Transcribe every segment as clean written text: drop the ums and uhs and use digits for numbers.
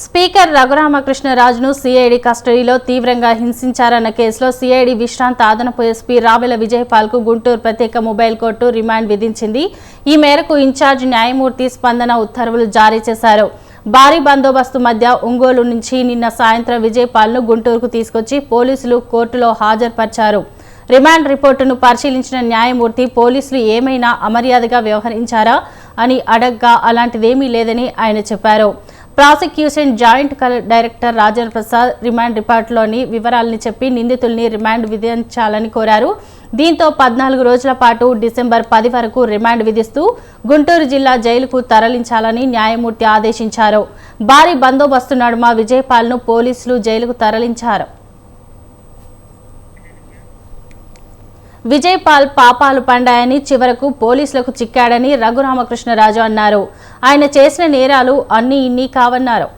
Speaker రఘురామకృష్ణరాజును CID కస్టడీలో తీవ్రంగా హింసించారన్న కేసులో సిఐడి విశ్రాంత అదనపు ఎస్పీ రావెల విజయపాల్కు గుంటూరు ప్రత్యేక మొబైల్ కోర్టు రిమాండ్ విధించింది. ఈ మేరకు ఇన్ఛార్జ్ న్యాయమూర్తి స్పందన ఉత్తర్వులు జారీ చేశారు. భారీ బందోబస్తు మధ్య ఒంగోలు నుంచి నిన్న సాయంత్రం విజయపాల్ను గుంటూరుకు తీసుకొచ్చి పోలీసులు కోర్టులో హాజరుపరిచారు. రిమాండ్ రిపోర్టును పరిశీలించిన న్యాయమూర్తి పోలీసులు ఏమైనా అమర్యాదగా వ్యవహరించారా అని అడగ్గా అలాంటిదేమీ లేదని ఆయన చెప్పారు. Prosecution joint director Rajendra Prasad remand రిపోర్టులోని వివరాలను చెప్పి నిందితుల్ని రిమాండ్ విధించాలని కోరారు. దీంతో 14 రోజుల పాటు డిసెంబర్ 10 వరకు రిమాండ్ విధిస్తూ గుంటూరు జిల్లా జైలుకు తరలించాలని న్యాయమూర్తి ఆదేశించారు. భారీ బందోబస్తు నడుమ విజయపాల్ను పోలీసులు జైలుకు తరలించారు. విజయపాల్ పాపాలు పండాయని చివరకు పోలీసులకు చిక్కాడని రఘురామకృష్ణరాజు అన్నారు. ఆయన చేసిన నేరాలు అన్నీ ఇన్ని కావన్నారు.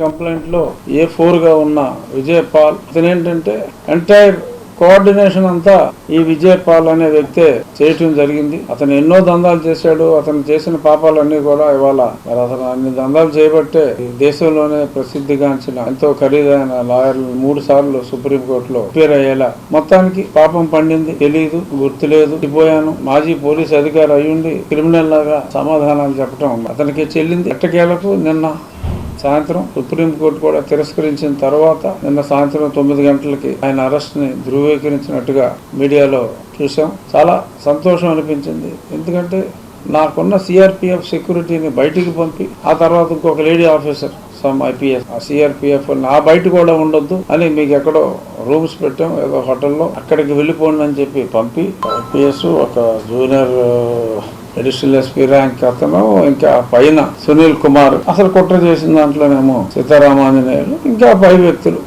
కంప్లైంట్ లో A4 గా ఉన్న విజయపాల్ అతనేంటంటే ఎంటైర్ కోఆర్డినేషన్ అంతా ఈ విజయపాల్ అనే వ్యక్తే చేయటం జరిగింది. అతను ఎన్నో దందాలు చేశాడు. అతను చేసిన పాపాలన్నీ కూడా ఇవాళ మరి అతను అన్ని దందాలు చేయబట్టే దేశంలోనే ప్రసిద్ధిగాంచిన ఎంతో ఖరీదైన లాయర్లు 3 సార్లు సుప్రీంకోర్టులో అపీర్ అయ్యేలా మొత్తానికి పాపం పండింది. తెలియదు, గుర్తులేదు, పోయాను మాజీ పోలీస్ అధికారి అయ్యుండి క్రిమినల్ లాగా సమాధానాలు చెప్పడం అతనికి చెల్లింది. ఎట్టకేలకు నిన్న సాయంత్రం సుప్రీంకోర్టు కూడా తిరస్కరించిన తర్వాత నిన్న సాయంత్రం 9 గంటలకి ఆయన అరెస్ట్ ని ధృవీకరించినట్టుగా మీడియాలో చూసాం. చాలా సంతోషం అనిపించింది. ఎందుకంటే నాకున్న సిఆర్పిఎఫ్ సెక్యూరిటీని బయటికి పంపి ఆ తర్వాత ఇంకొక లేడీ ఆఫీసర్ సమ్ ఐపీఎస్ ఆ సిఆర్పిఎఫ్ ఆ బయట కూడా ఉండొద్దు అని మీకు ఎక్కడో రూమ్స్ పెట్టాం ఏదో హోటల్లో, అక్కడికి వెళ్ళిపోండి అని చెప్పి పంపి ఐపీఎస్ ఒక జూనియర్ అడిషనల్ ఎస్పీ ర్యాంక్ అతను, ఇంకా పైన సునీల్ కుమార్, అసలు కుట్ర చేసిన దాంట్లోనేమో సీతారామాంజనేయులు, ఇంకా 5 వ్యక్తులు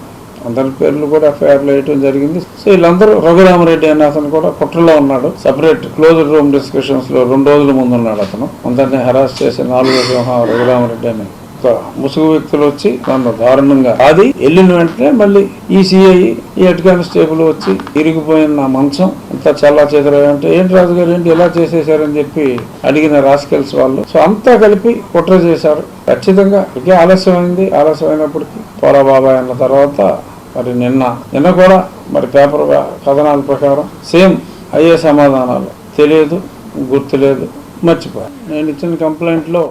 అందరి పేర్లు కూడా ఎఫ్ఐఆర్ లో వేయటం జరిగింది. సో వీళ్ళందరూ రఘురామరెడ్డి అనే అతను కూడా కుట్రలో ఉన్నాడు. సపరేట్ క్లోజ్డ్ రూమ్ డిస్కషన్స్ లో 2 రోజుల ముందు ఉన్నాడు. అతను అందరినీ హెరాస్ చేసి 4వ సింహం రఘురామరెడ్డి అని ముసుగు వ్యక్తులు వచ్చి నన్ను దారుణంగా అది వెళ్ళిన వెంటనే మళ్ళీ ఈ సిఐ ఈ హెడ్ కానిస్టేబుల్ వచ్చి ఇరిగిపోయిన నా మంచం అంతా చల్లా చేతులు అంటే ఏంటి రాజుగారు ఏంటి ఎలా చేసేసారని చెప్పి అడిగిన రాస్కెల్స్ వాళ్ళు. సో అంతా కలిపి కుట్ర చేశారు. ఖచ్చితంగా ఇకే ఆలస్యమైంది. ఆలస్యమైనప్పటికీ పోరా బాబాయ్ అన్న తర్వాత మరి నిన్న కూడా మరి పేపర్ కథనాల ప్రకారం సేమ్ అయ్యే సమాధానాలు తెలియదు, గుర్తులేదు, మర్చిపోయాను. నేను ఇచ్చిన కంప్లైంట్లో